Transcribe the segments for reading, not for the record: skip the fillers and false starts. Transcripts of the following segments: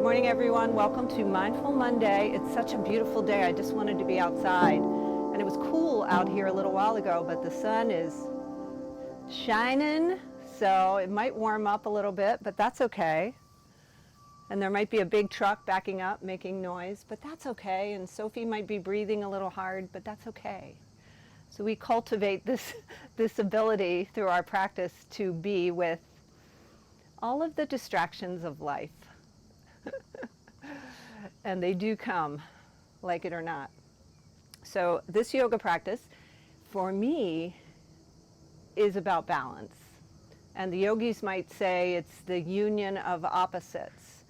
morning, everyone. Welcome to Mindful Monday. It's such a beautiful day. I just wanted to be outside. And it was cool out here a little while ago, but the sun is shining, so it might warm up a little bit, but that's okay. And there might be a big truck backing up, making noise, but that's okay. And Sophie might be breathing a little hard, but that's okay. So we cultivate this ability through our practice to be with all of the distractions of life. And they do come, like it or not. So this yoga practice, for me, is about balance. And the yogis might say it's the union of opposites.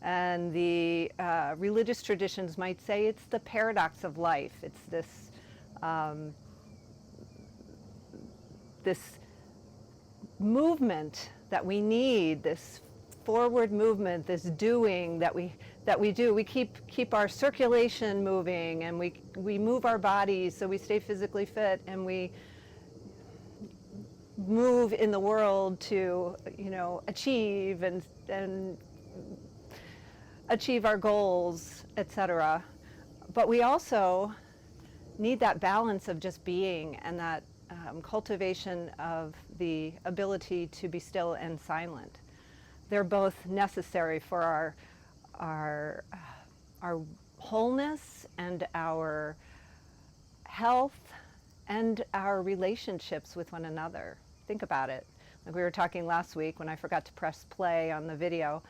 And the religious traditions might say it's the paradox of life. It's this, this movement that we need, this forward movement, this doing that we do. We keep our circulation moving, and we move our bodies so we stay physically fit, and we move in the world to, achieve and achieve our goals, etc. But we also need that balance of just being, and that cultivation of the ability to be still and silent. They're both necessary for our wholeness and our health and our relationships with one another. Think about it. Like we were talking last week when I forgot to press play on the video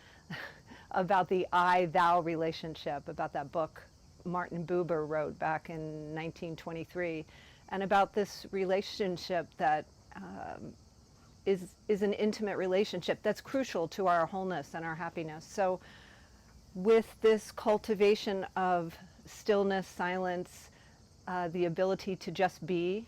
about the I-thou relationship, about that book Martin Buber wrote back in 1923, and about this relationship that is an intimate relationship that's crucial to our wholeness and our happiness. So with this cultivation of stillness, silence, the ability to just be,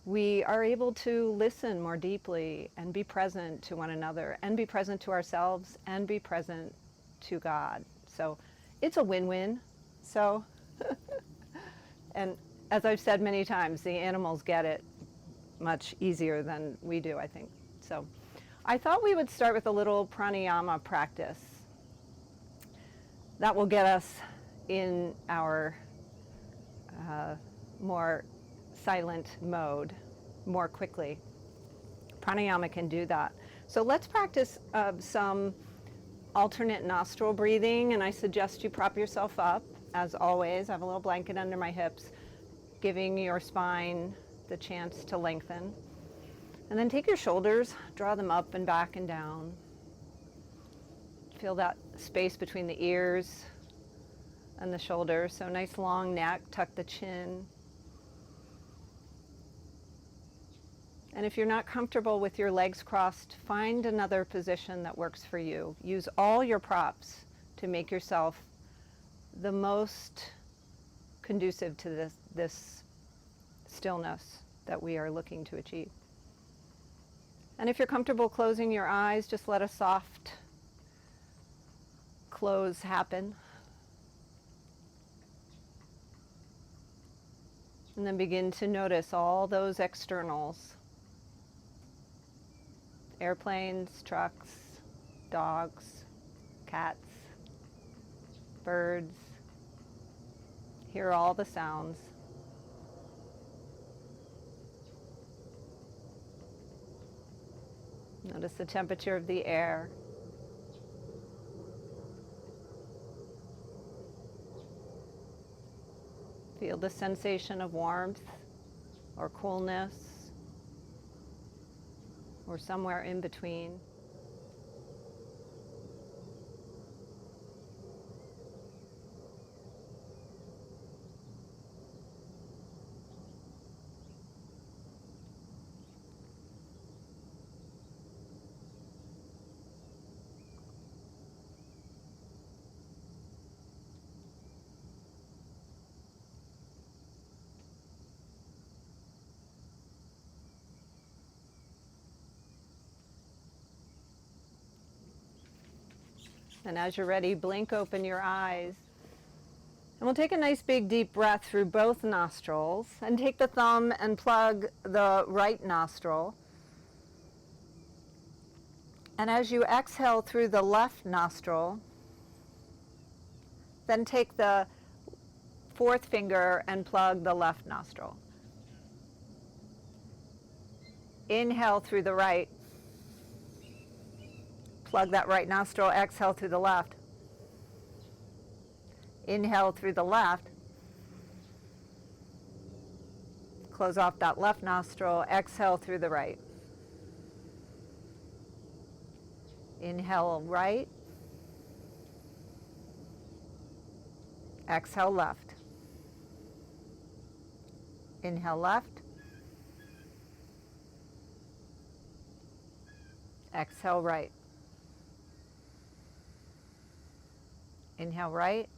we are able to listen more deeply and be present to one another and be present to ourselves and be present to God. So it's a win-win. So, and as I've said many times, the animals get it much easier than we do, I think. So I thought we would start with a little pranayama practice. That will get us in our more silent mode more quickly. Pranayama can do that. So let's practice some alternate nostril breathing, and I suggest you prop yourself up. As always, I have a little blanket under my hips, giving your spine the chance to lengthen. And then take your shoulders, draw them up and back and down. Feel that space between the ears and the shoulders. So nice long neck, tuck the chin. And if you're not comfortable with your legs crossed, find another position that works for you. Use all your props to make yourself the most conducive to this stillness that we are looking to achieve. And if you're comfortable closing your eyes, just let a soft close happen. And then begin to notice all those externals. Airplanes, trucks, dogs, cats, birds. Hear all the sounds. Notice the temperature of the air. Feel the sensation of warmth or coolness or somewhere in between. And as you're ready, blink open your eyes. And we'll take a nice big deep breath through both nostrils and take the thumb and plug the right nostril. And as you exhale through the left nostril, then take the fourth finger and plug the left nostril. Inhale through the right. Plug that right nostril, exhale through the left. Inhale through the left. Close off that left nostril, exhale through the right. Inhale right. Exhale left. Inhale left. Exhale right. Inhale right.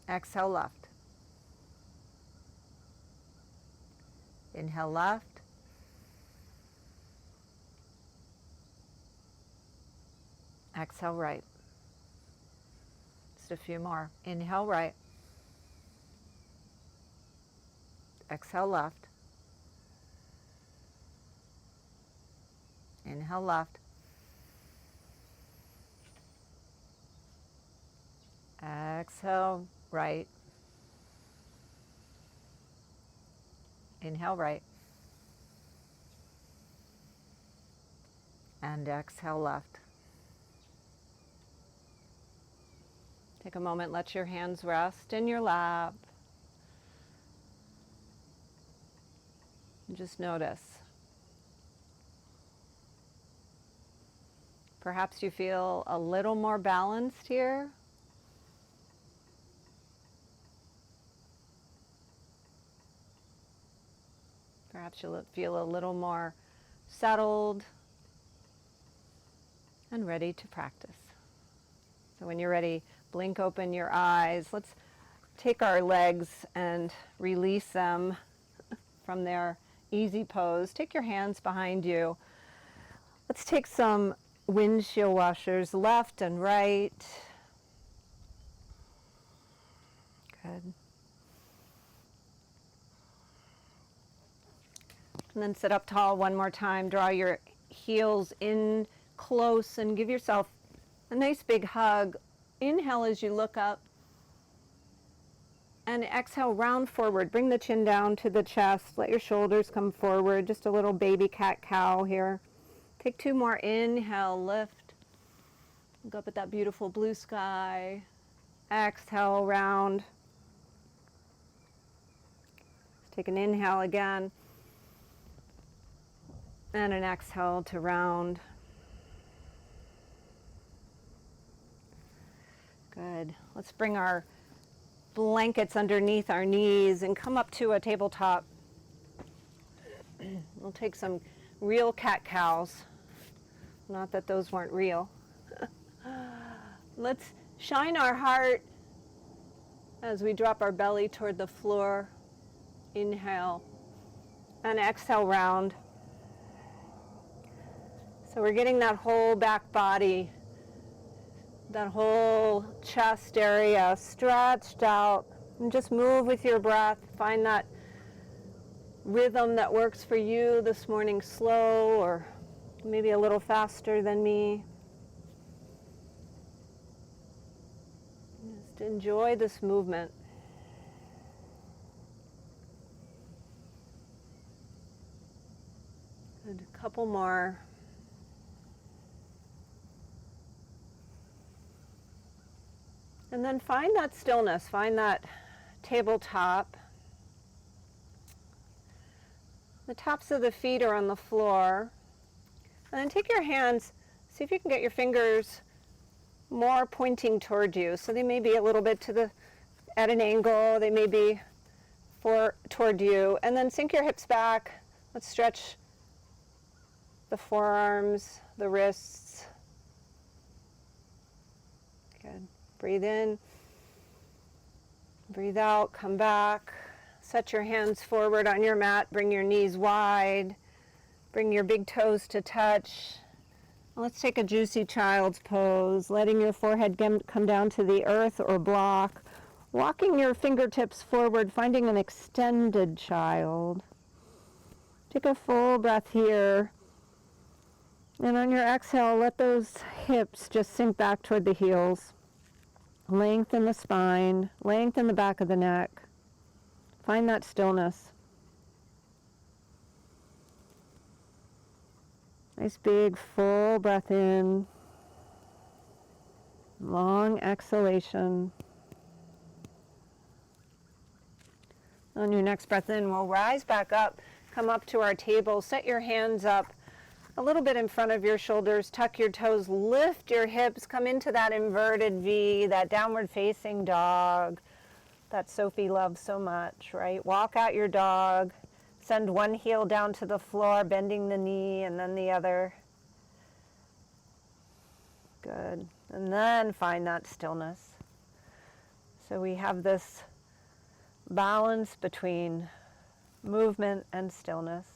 Exhale left. Inhale left. Exhale right. Just a few more. Inhale right. Exhale left. Inhale left. Exhale right. Inhale right. And exhale left. Take a moment, let your hands rest in your lap. And just notice. Perhaps you feel a little more balanced here. Perhaps you'll feel a little more settled and ready to practice. So when you're ready, blink open your eyes. Let's take our legs and release them from their easy pose. Take your hands behind you. Let's take some windshield washers, left and right. Good. And then sit up tall one more time. Draw your heels in close and give yourself a nice big hug. Inhale as you look up. And exhale, round forward. Bring the chin down to the chest. Let your shoulders come forward. Just a little baby cat-cow here. Take two more. Inhale, lift. Look up at that beautiful blue sky. Exhale, round. Let's take an inhale again. And an exhale to round. Good. Let's bring our blankets underneath our knees and come up to a tabletop. We'll take some real cat-cows. Not that those weren't real. Let's shine our heart as we drop our belly toward the floor. Inhale and exhale, round. So we're getting that whole back body, that whole chest area stretched out, and just move with your breath. Find that rhythm that works for you this morning, slow or maybe a little faster than me. Just enjoy this movement. Good. A couple more. And then find that stillness, find that tabletop. The tops of the feet are on the floor. And then take your hands, see if you can get your fingers more pointing toward you. So they may be a little bit at an angle, they may be toward you. And then sink your hips back. Let's stretch the forearms, the wrists. Good. Breathe in, breathe out, come back. Set your hands forward on your mat, bring your knees wide, bring your big toes to touch. Let's take a juicy child's pose, letting your forehead come down to the earth or block, walking your fingertips forward, finding an extended child. Take a full breath here. And on your exhale, let those hips just sink back toward the heels. Lengthen the spine, lengthen the back of the neck. Find that stillness. Nice big full breath in. Long exhalation. On your next breath in, we'll rise back up, come up to our table, set your hands up a little bit in front of your shoulders, tuck your toes, lift your hips, come into that inverted V, that downward facing dog that Sophie loves so much, right? Walk out your dog, send one heel down to the floor, bending the knee and then the other. Good. And then find that stillness. So we have this balance between movement and stillness,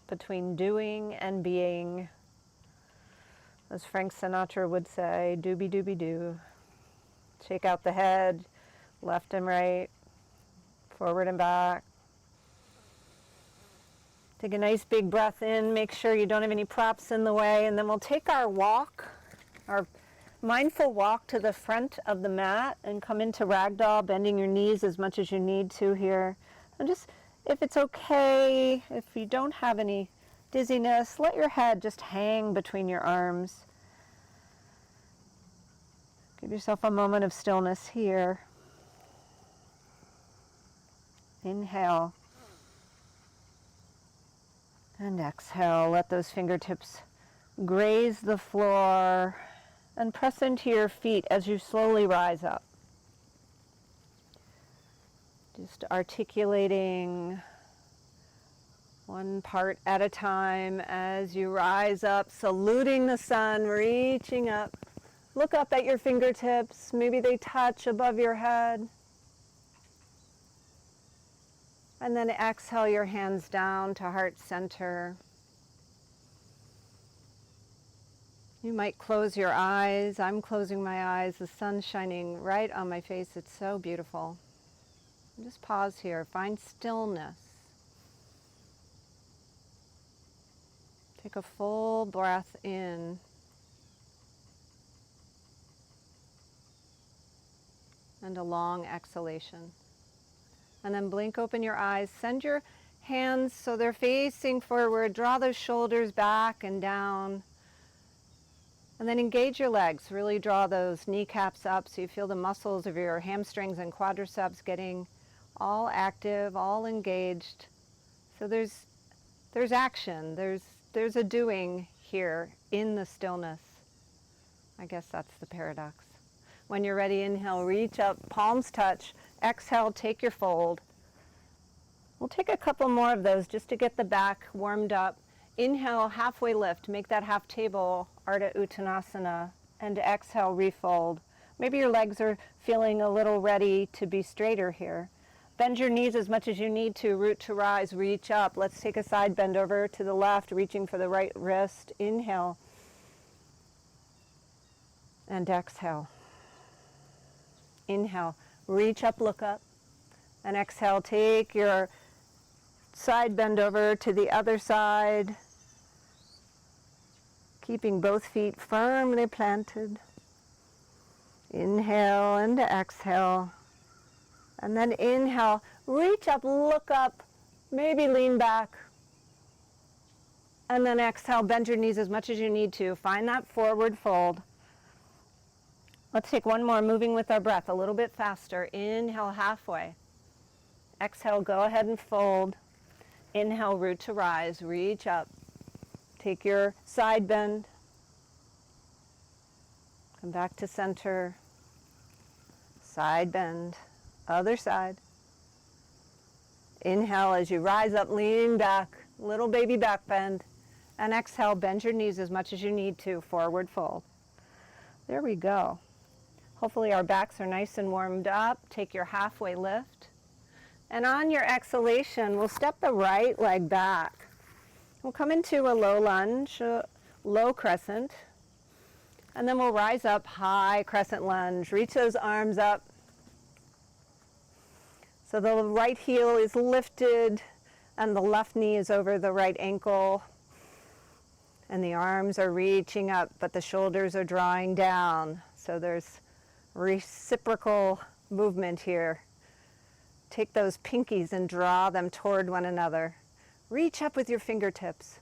between doing and being. As Frank Sinatra would say, doobie doobie doo. Shake out the head, left and right, forward and back. Take a nice big breath in, make sure you don't have any props in the way, and then we'll take our walk, our mindful walk to the front of the mat and come into ragdoll, bending your knees as much as you need to here. And just, if it's okay, if you don't have any dizziness, let your head just hang between your arms. Give yourself a moment of stillness here. Inhale. And exhale. Let those fingertips graze the floor and press into your feet as you slowly rise up. Just articulating one part at a time as you rise up, saluting the sun, reaching up. Look up at your fingertips. Maybe they touch above your head. And then exhale your hands down to heart center. You might close your eyes. I'm closing my eyes. The sun's shining right on my face. It's so beautiful. Just pause here. Find stillness. Take a full breath in. And a long exhalation. And then blink open your eyes. Send your hands so they're facing forward. Draw those shoulders back and down. And then engage your legs. Really draw those kneecaps up so you feel the muscles of your hamstrings and quadriceps getting all active, all engaged. So there's action. There's a doing here in the stillness. I guess that's the paradox. When you're ready, inhale, reach up, palms touch. Exhale, take your fold. We'll take a couple more of those just to get the back warmed up. Inhale, halfway lift. Make that half table, Ardha Uttanasana. And exhale, refold. Maybe your legs are feeling a little ready to be straighter here. Bend your knees as much as you need to. Root to rise, reach up. Let's take a side bend over to the left, reaching for the right wrist. Inhale. And exhale. Inhale, reach up, look up. And exhale, take your side bend over to the other side. Keeping both feet firmly planted. Inhale and exhale. And then inhale, reach up, look up, maybe lean back. And then exhale, bend your knees as much as you need to. Find that forward fold. Let's take one more, moving with our breath a little bit faster. Inhale, halfway. Exhale, go ahead and fold. Inhale, root to rise, reach up. Take your side bend. Come back to center. Side bend. Other side. Inhale as you rise up, lean back, little baby back bend. And exhale, bend your knees as much as you need to, forward fold. There we go. Hopefully our backs are nice and warmed up. Take your halfway lift. And on your exhalation, we'll step the right leg back. We'll come into a low lunge, low crescent. And then we'll rise up, high crescent lunge. Reach those arms up. So the right heel is lifted, and the left knee is over the right ankle, and the arms are reaching up, but the shoulders are drawing down. So there's reciprocal movement here. Take those pinkies and draw them toward one another. Reach up with your fingertips.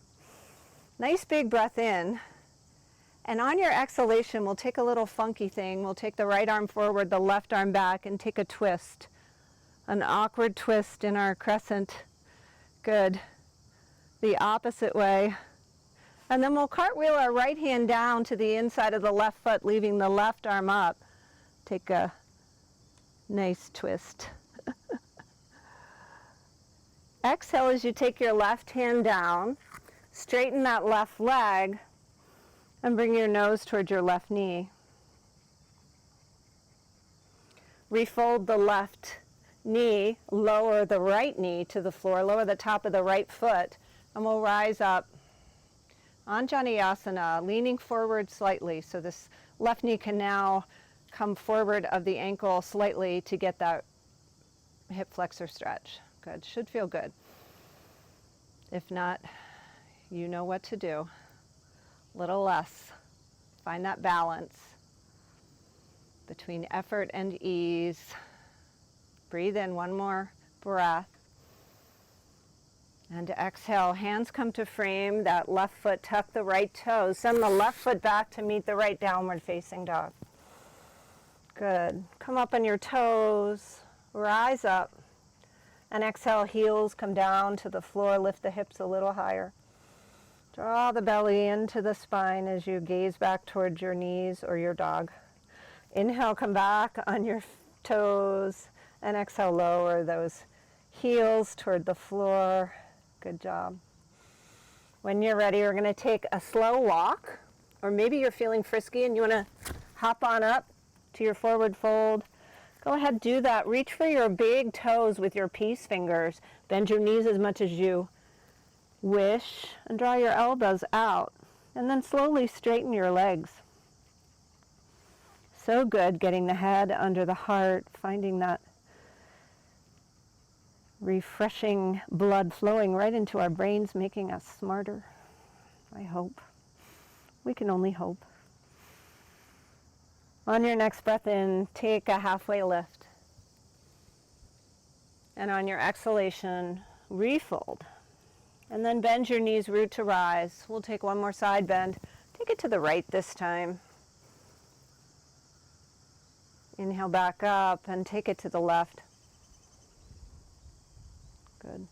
Nice big breath in. And on your exhalation, we'll take a little funky thing. We'll take the right arm forward, the left arm back, and take a twist. An awkward twist in our crescent. Good. The opposite way. And then we'll cartwheel our right hand down to the inside of the left foot, leaving the left arm up. Take a nice twist. Exhale as you take your left hand down. Straighten that left leg and bring your nose towards your left knee. Refold the left knee, lower the right knee to the floor, lower the top of the right foot, and we'll rise up. Anjaneyasana, leaning forward slightly, so this left knee can now come forward of the ankle slightly to get that hip flexor stretch. Good, should feel good. If not, you know what to do. Little less. Find that balance between effort and ease. Breathe in, one more breath. And exhale, hands come to frame, that left foot, tuck the right toes. Send the left foot back to meet the right downward facing dog. Good. Come up on your toes, rise up. And exhale, heels come down to the floor, lift the hips a little higher. Draw the belly into the spine as you gaze back towards your knees or your dog. Inhale, come back on your toes, and exhale, lower those heels toward the floor. Good job. When you're ready, we're going to take a slow walk, or maybe you're feeling frisky and you want to hop on up to your forward fold. Go ahead, do that. Reach for your big toes with your peace fingers. Bend your knees as much as you wish, and draw your elbows out, and then slowly straighten your legs. So good, getting the head under the heart, finding that refreshing blood flowing right into our brains, making us smarter. I hope. We can only hope. On your next breath in, take a halfway lift. And on your exhalation, refold. And then bend your knees, root to rise. We'll take one more side bend. Take it to the right this time. Inhale back up and take it to the left. Good.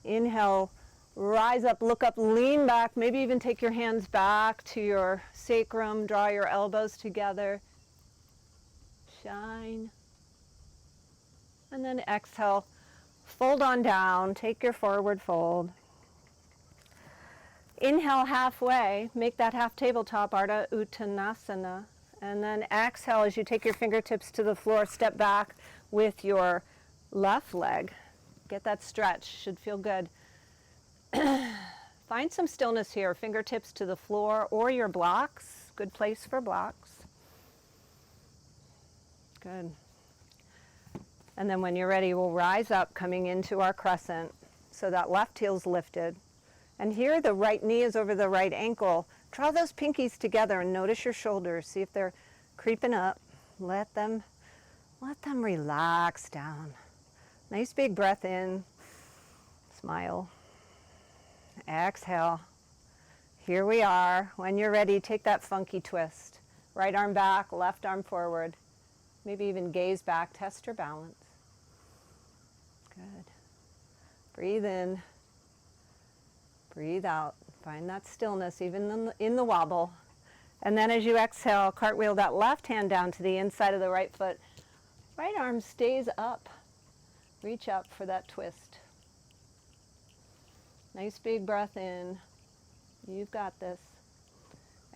Inhale, rise up, look up, lean back. Maybe even take your hands back to your sacrum. Draw your elbows together. Shine. And then exhale. Fold on down, take your forward fold. Inhale halfway, make that half tabletop, Ardha Uttanasana. And then exhale as you take your fingertips to the floor, step back with your left leg. Get that stretch, should feel good. Find some stillness here, fingertips to the floor or your blocks. Good place for blocks. Good. And then when you're ready, we'll rise up, coming into our crescent. So that left heel's lifted. And here the right knee is over the right ankle. Draw those pinkies together and notice your shoulders. See if they're creeping up. Let them relax down. Nice big breath in. Smile. Exhale. Here we are. When you're ready, take that funky twist. Right arm back, left arm forward. Maybe even gaze back, test your balance. Good. Breathe in. Breathe out. Find that stillness even in the wobble. And then as you exhale, cartwheel that left hand down to the inside of the right foot. Right arm stays up. Reach up for that twist. Nice big breath in. You've got this.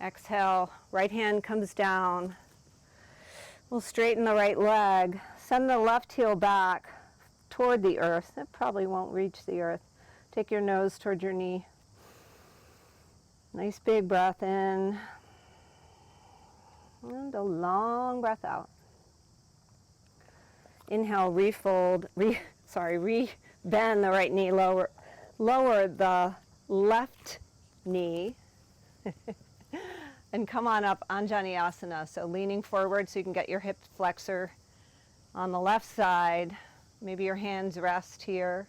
Exhale, right hand comes down. We'll straighten the right leg. Send the left heel back toward the earth. It probably won't reach the earth. Take your nose toward your knee. Nice big breath in. And a long breath out. Inhale, refold, bend the right knee, lower the left knee, and come on up, Anjaneyasana. So leaning forward so you can get your hip flexor on the left side. Maybe your hands rest here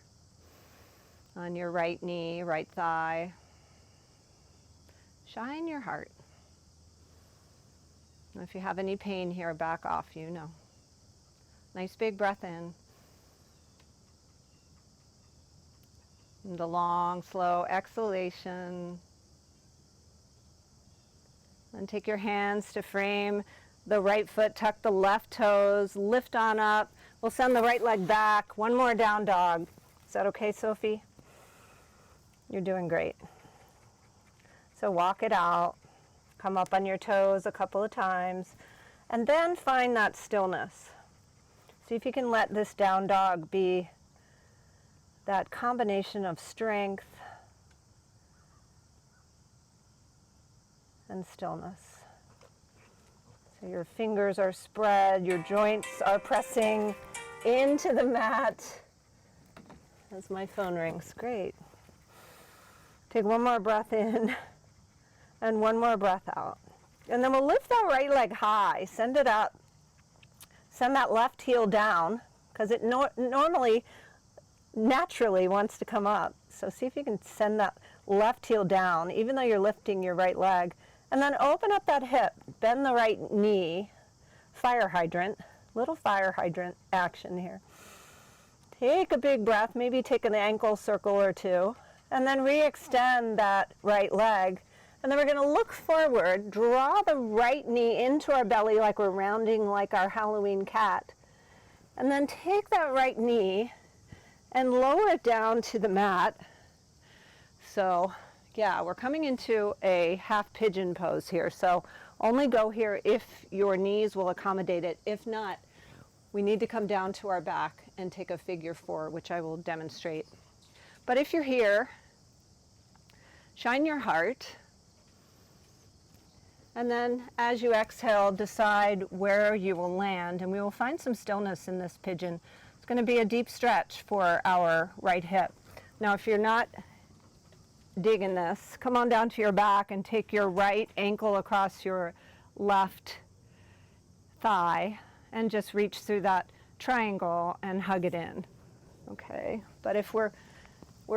on your right knee, right thigh. Shine your heart. And if you have any pain here, back off, you know. Nice big breath in. And the long, slow exhalation. And take your hands to frame the right foot, tuck the left toes, lift on up. We'll send the right leg back. One more down dog. Is that okay, Sophie? You're doing great. So walk it out. Come up on your toes a couple of times. And then find that stillness. See if you can let this down dog be that combination of strength and stillness. So your fingers are spread, your joints are pressing into the mat. As my phone rings, great. Take one more breath in and one more breath out. And then we'll lift that right leg high, send it up. Send that left heel down, because it normally, naturally wants to come up. So see if you can send that left heel down, even though you're lifting your right leg. And then open up that hip, bend the right knee, fire hydrant, little fire hydrant action here. Take a big breath, maybe take an ankle circle or two, and then re-extend that right leg. And then we're going to look forward, draw the right knee into our belly like we're rounding like our Halloween cat. And then take that right knee and lower it down to the mat. So yeah, we're coming into a half pigeon pose here. So only go here if your knees will accommodate it. If not, we need to come down to our back and take a figure 4, which I will demonstrate. But if you're here, shine your heart. And then as you exhale, decide where you will land, and we will find some stillness in this pigeon. It's going to be a deep stretch for our right hip. Now, if you're not digging this, come on down to your back and take your right ankle across your left thigh and just reach through that triangle and hug it in. Okay, but if we're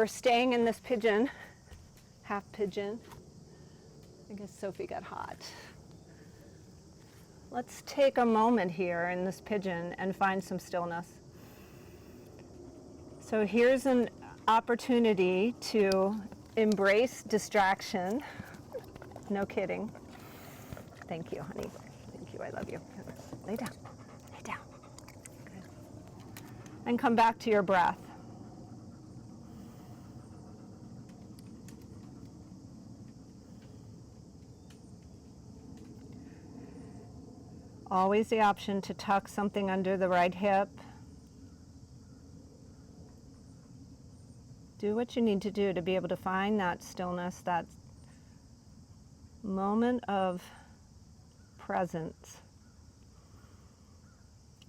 staying in this pigeon, half pigeon, I guess Sophie got hot. Let's take a moment here in this pigeon and find some stillness. So here's an opportunity to embrace distraction. No kidding. Thank you, honey. Thank you, I love you. Lay down, lay down. Good. And come back to your breath. Always the option to tuck something under the right hip. Do what you need to do to be able to find that stillness, that moment of presence.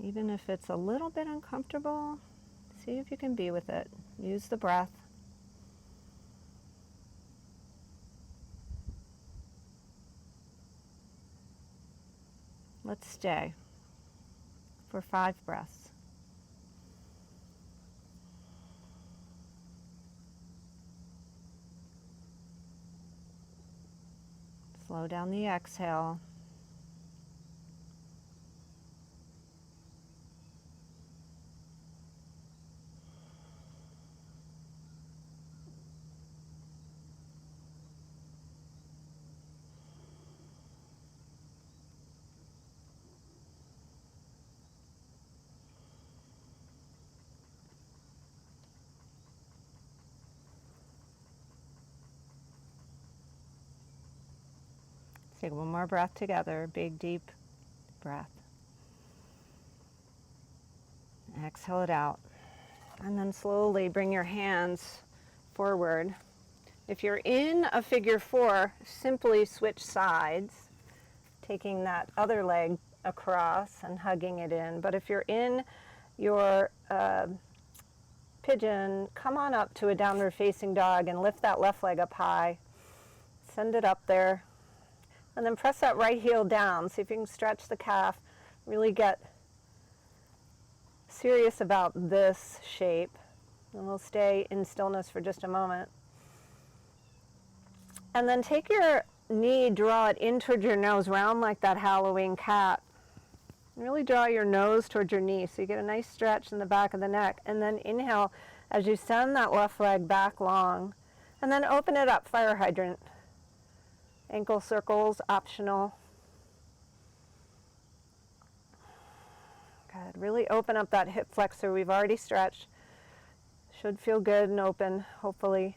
Even if it's a little bit uncomfortable, see if you can be with it. Use the breath. Let's stay for 5 breaths. Slow down the exhale. Take one more breath together, big deep breath. Exhale it out. And then slowly bring your hands forward. If you're in a figure 4, simply switch sides, taking that other leg across and hugging it in. But if you're in your pigeon, come on up to a downward facing dog and lift that left leg up high. Send it up there. And then press that right heel down. See if you can stretch the calf. Really get serious about this shape. And we'll stay in stillness for just a moment. And then take your knee, draw it in towards your nose, round like that Halloween cat. Really draw your nose towards your knee so you get a nice stretch in the back of the neck. And then inhale as you send that left leg back long. And then open it up, fire hydrant. Ankle circles, optional. Good. Really open up that hip flexor. We've already stretched. Should feel good and open, hopefully.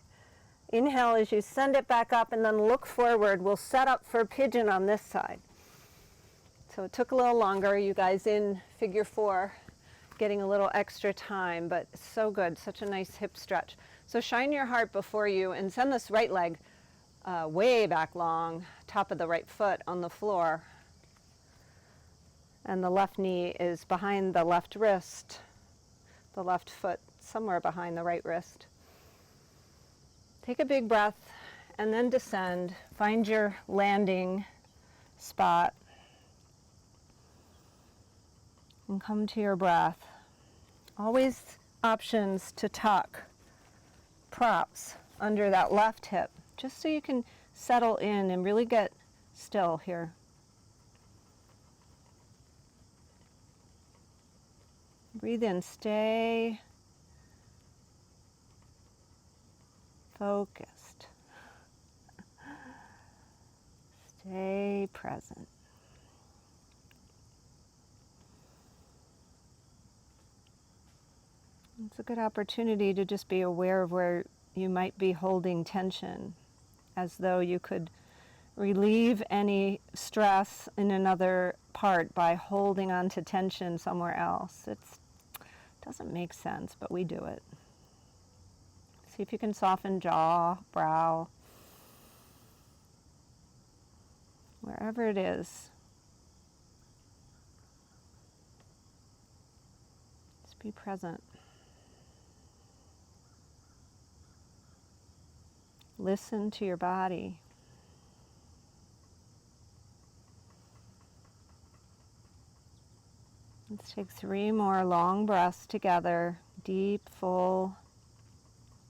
Inhale as you send it back up and then look forward. We'll set up for pigeon on this side. So it took a little longer. You guys in figure 4, getting a little extra time, but so good. Such a nice hip stretch. So shine your heart before you and send this right leg way back long, top of the right foot on the floor. And the left knee is behind the left wrist, the left foot somewhere behind the right wrist. Take a big breath and then descend. Find your landing spot and come to your breath. Always options to tuck props under that left hip, just so you can settle in and really get still here. Breathe in, stay focused. Stay present. It's a good opportunity to just be aware of where you might be holding tension, as though you could relieve any stress in another part by holding on to tension somewhere else. It doesn't make sense, but we do it. See if you can soften jaw, brow, wherever it is. Just be present. Listen to your body. Let's take 3 more long breaths together, deep, full,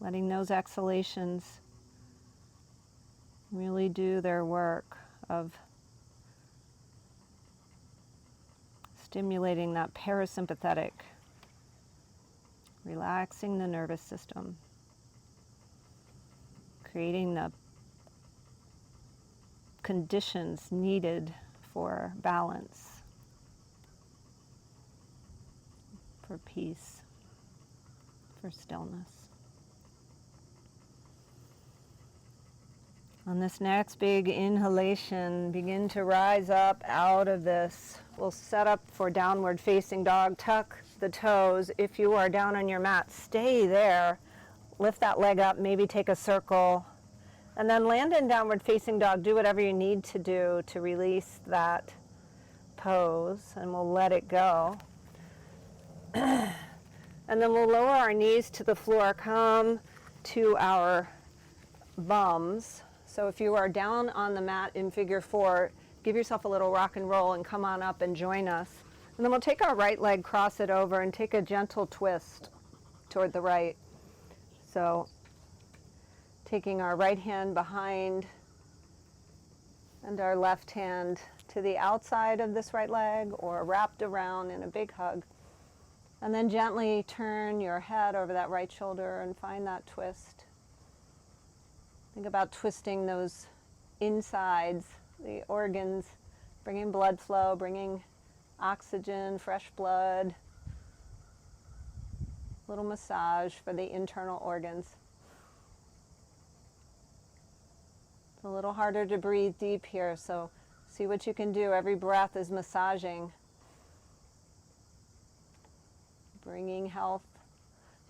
letting those exhalations really do their work of stimulating that parasympathetic, relaxing the nervous system, creating the conditions needed for balance, for peace, for stillness. On this next big inhalation, begin to rise up out of this. We'll set up for downward facing dog. Tuck the toes. If you are down on your mat, stay there. Lift that leg up, maybe take a circle. And then land in downward facing dog. Do whatever you need to do to release that pose, and we'll let it go. And then we'll lower our knees to the floor, come to our bums. So if you are down on the mat in figure 4, give yourself a little rock and roll and come on up and join us. And then we'll take our right leg, cross it over, and take a gentle twist toward the right. So taking our right hand behind and our left hand to the outside of this right leg or wrapped around in a big hug. And then gently turn your head over that right shoulder and find that twist. Think about twisting those insides, the organs, bringing blood flow, bringing oxygen, fresh blood, little massage for the internal organs. It's a little harder to breathe deep here, so see what you can do. Every breath is massaging, bringing health,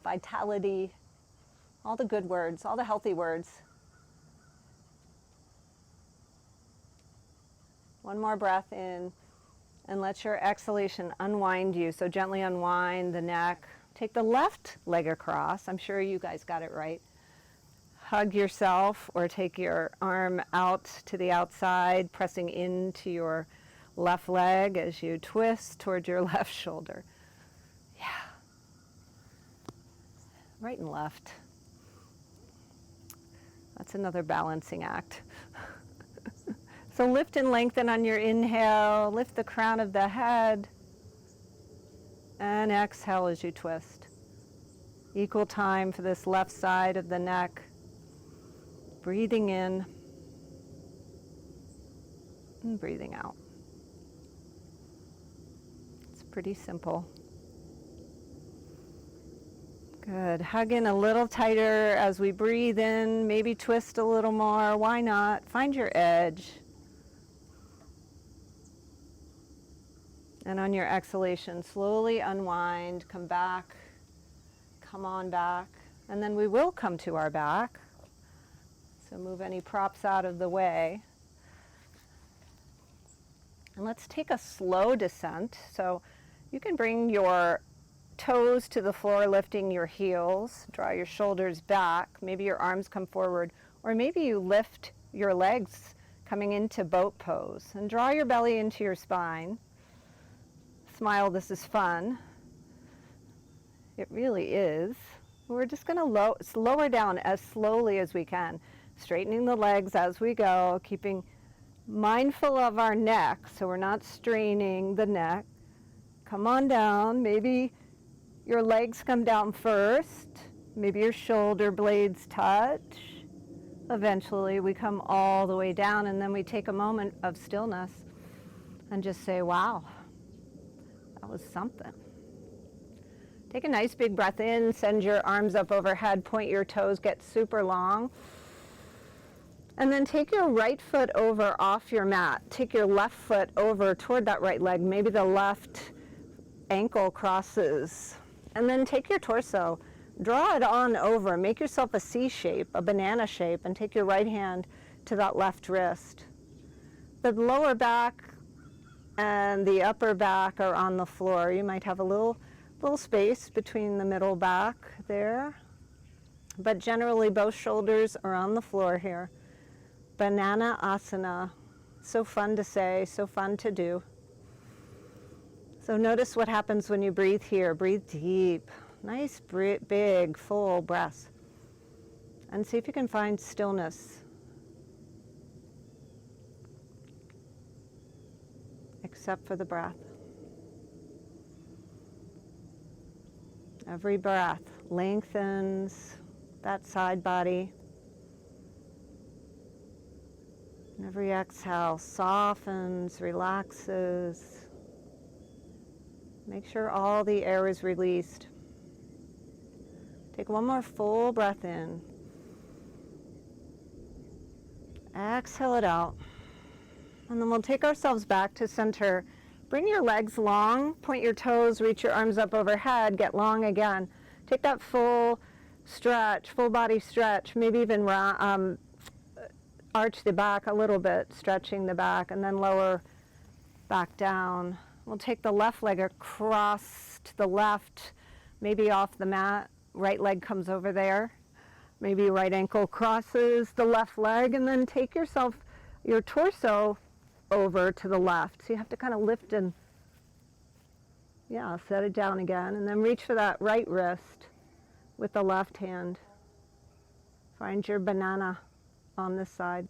vitality, all the good words, all the healthy words. One more breath in, and let your exhalation unwind you. So gently unwind the neck, Take the left leg across. I'm sure you guys got it right. Hug yourself or take your arm out to the outside, pressing into your left leg as you twist toward your left shoulder. Yeah. Right and left. That's another balancing act. So lift and lengthen on your inhale. Lift the crown of the head. And exhale as you twist. Equal time for this left side of the neck. Breathing in and breathing out. It's pretty simple. Good. Hug in a little tighter as we breathe in. Maybe twist a little more. Why not? Find your edge. And on your exhalation, slowly unwind, come back, come on back. And then we will come to our back. So move any props out of the way. And let's take a slow descent. So you can bring your toes to the floor, lifting your heels. Draw your shoulders back. Maybe your arms come forward. Or maybe you lift your legs coming into boat pose. And draw your belly into your spine. Smile, this is fun. It really is. We're just going to lower down as slowly as we can. Straightening the legs as we go, keeping mindful of our neck so we're not straining the neck. Come on down. Maybe your legs come down first. Maybe your shoulder blades touch. Eventually we come all the way down, and then we take a moment of stillness and just say, wow, that was something. Take a nice big breath in, send your arms up overhead, point your toes, get super long. And then take your right foot over off your mat. Take your left foot over toward that right leg. Maybe the left ankle crosses. And then take your torso, draw it on over. Make yourself a C shape, a banana shape, and take your right hand to that left wrist. The lower back and the upper back are on the floor. You might have a little space between the middle back there. But generally both shoulders are on the floor here. Banana asana. So fun to say, so fun to do. So notice what happens when you breathe here. Breathe deep. Nice, big, full breaths. And see if you can find stillness. Except for the breath. Every breath lengthens that side body. And every exhale softens, relaxes. Make sure all the air is released. Take one more full breath in. Exhale it out. And then we'll take ourselves back to center. Bring your legs long, point your toes, reach your arms up overhead, get long again. Take that full stretch, full body stretch, maybe even arch the back a little bit, stretching the back, and then lower back down. We'll take the left leg across to the left, maybe off the mat. Right leg comes over there. Maybe right ankle crosses the left leg, and then take your torso over to the left. So you have to kind of lift and, set it down again. And then reach for that right wrist with the left hand. Find your banana on this side.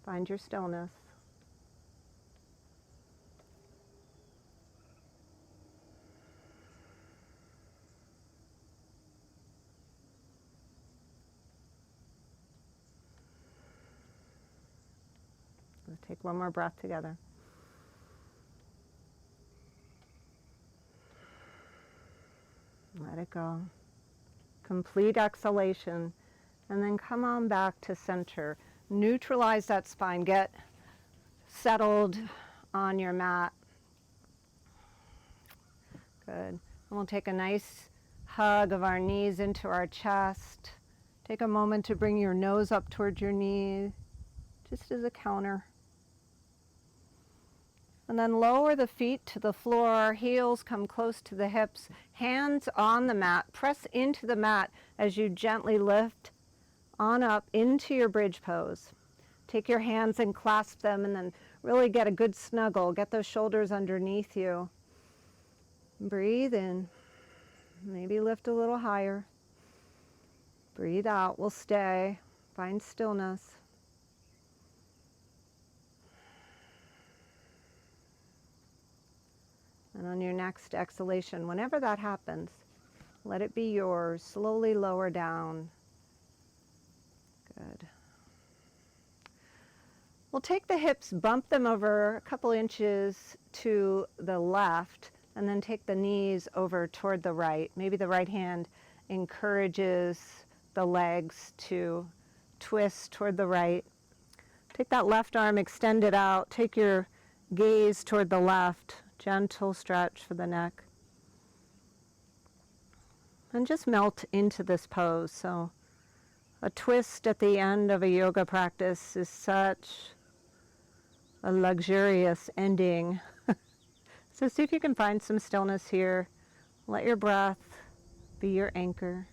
Find your stillness. Let's take one more breath together. Let it go. Complete exhalation. And then come on back to center. Neutralize that spine. Get settled on your mat. Good. And we'll take a nice hug of our knees into our chest. Take a moment to bring your nose up towards your knee, just as a counter. And then lower the feet to the floor, heels come close to the hips, hands on the mat. Press into the mat as you gently lift on up into your bridge pose. Take your hands and clasp them and then really get a good snuggle. Get those shoulders underneath you. Breathe in. Maybe lift a little higher. Breathe out. We'll stay. Find stillness. And on your next exhalation, whenever that happens, let it be yours. Slowly lower down. Good. We'll take the hips, bump them over a couple inches to the left, and then take the knees over toward the right. Maybe the right hand encourages the legs to twist toward the right. Take that left arm, extend it out. Take your gaze toward the left. Gentle stretch for the neck. And just melt into this pose. So a twist at the end of a yoga practice is such a luxurious ending. So see if you can find some stillness here. Let your breath be your anchor.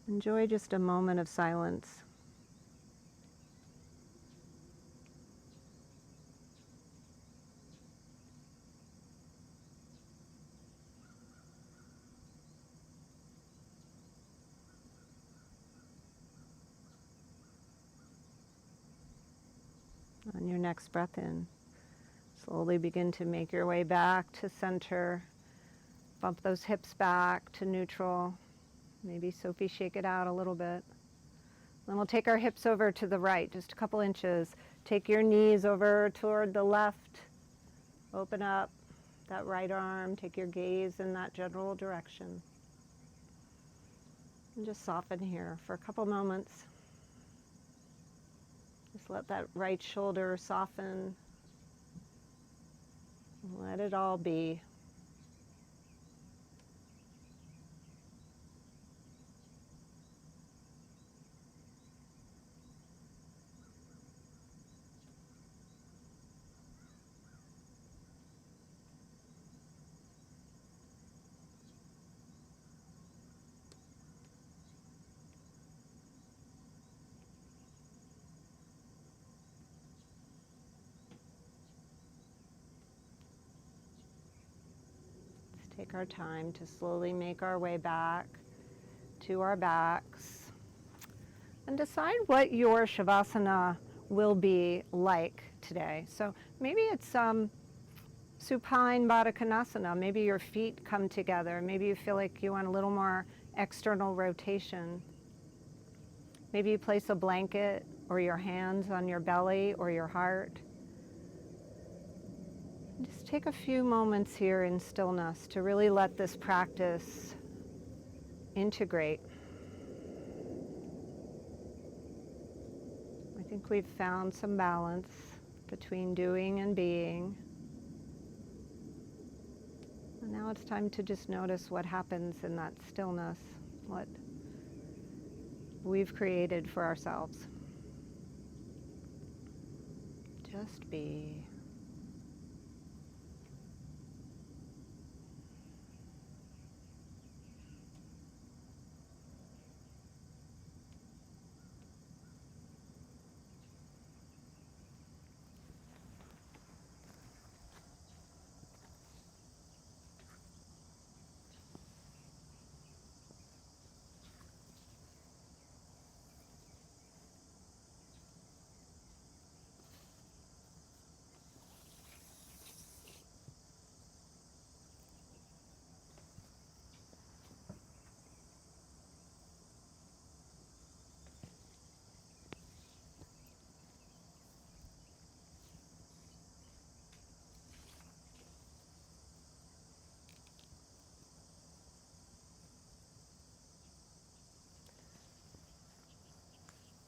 Enjoy just a moment of silence. On your next breath in, slowly begin to make your way back to center. Bump those hips back to neutral. Maybe Sophie, shake it out a little bit. Then we'll take our hips over to the right, just a couple inches. Take your knees over toward the left. Open up that right arm. Take your gaze in that general direction. And just soften here for a couple moments. Just let that right shoulder soften. Let it all be. Take our time to slowly make our way back to our backs and decide what your Shavasana will be like today. So maybe it's supine Baddha Konasana. Maybe your feet come together. Maybe you feel like you want a little more external rotation. Maybe you place a blanket or your hands on your belly or your heart. Just take a few moments here in stillness to really let this practice integrate. I think we've found some balance between doing and being. And now it's time to just notice what happens in that stillness, what we've created for ourselves. Just be.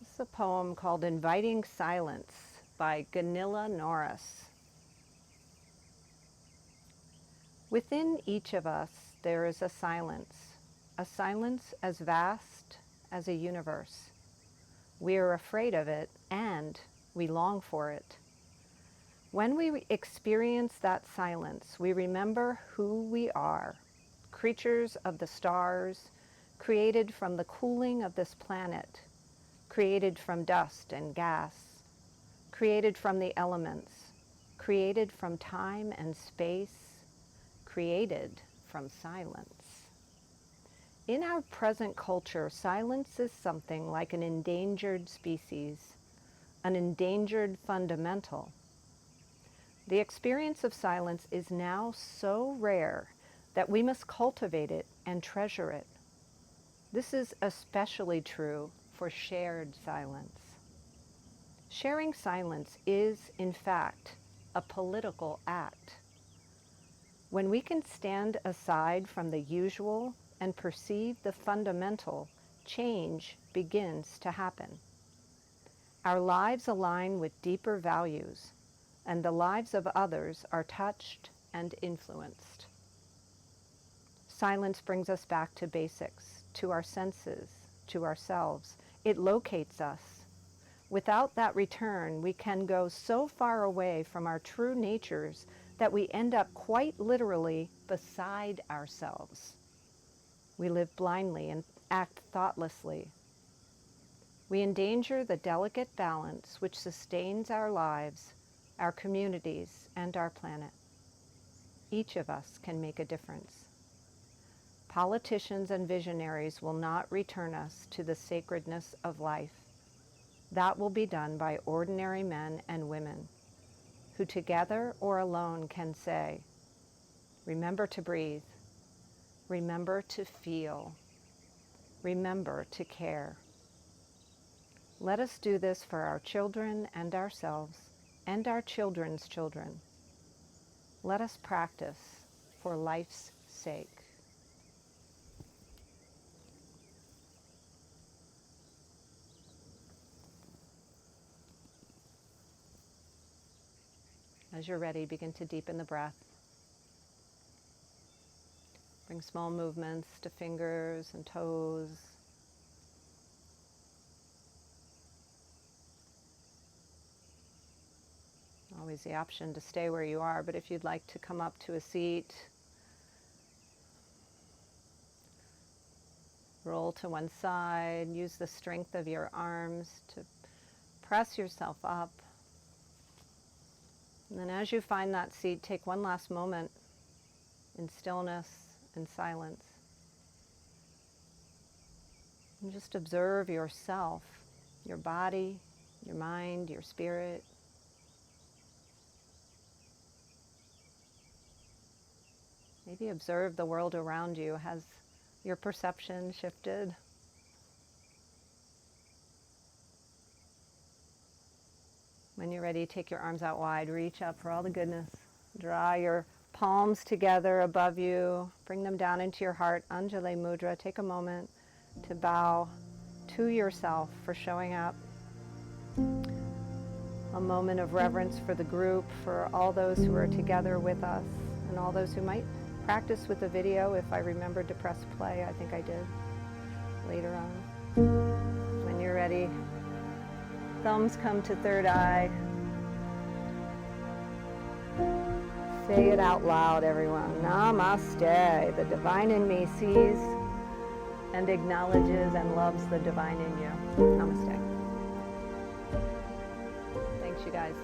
This is a poem called Inviting Silence by Gunilla Norris. Within each of us there is a silence as vast as a universe, We are afraid of it, and we long for it. When we experience that silence, we remember who we are, creatures of the stars, created from the cooling of this planet, created from dust and gas, created from the elements, created from time and space, created from silence. In our present culture, silence is something like an endangered species, an endangered fundamental. The experience of silence is now so rare that we must cultivate it and treasure it. This is especially true for shared silence. Sharing silence is, in fact, a political act. When we can stand aside from the usual and perceive the fundamental, change begins to happen. Our lives align with deeper values, and the lives of others are touched and influenced. Silence brings us back to basics, to our senses, to ourselves. It locates us. Without that return, we can go so far away from our true natures that we end up quite literally beside ourselves. We live blindly and act thoughtlessly. We endanger the delicate balance which sustains our lives, our communities, and our planet. Each of us can make a difference. Politicians and visionaries will not return us to the sacredness of life. That will be done by ordinary men and women who together or alone can say, remember to breathe, remember to feel, remember to care. Let us do this for our children and ourselves and our children's children. Let us practice for life's sake. As you're ready, begin to deepen the breath. Bring small movements to fingers and toes. Always the option to stay where you are, but if you'd like to come up to a seat, roll to one side, use the strength of your arms to press yourself up. And then as you find that seat, take one last moment in stillness and silence. And just observe yourself, your body, your mind, your spirit. Maybe observe the world around you. Has your perception shifted? When you're ready, take your arms out wide, reach up for all the goodness. Draw your palms together above you, bring them down into your heart, Anjali Mudra. Take a moment to bow to yourself for showing up. A moment of reverence for the group, for all those who are together with us, and all those who might practice with the video. If I remembered to press play, I think I did later on. When you're ready, thumbs come to third eye. Say it out loud, everyone. Namaste. The divine in me sees and acknowledges and loves the divine in you. Namaste. Thanks, you guys.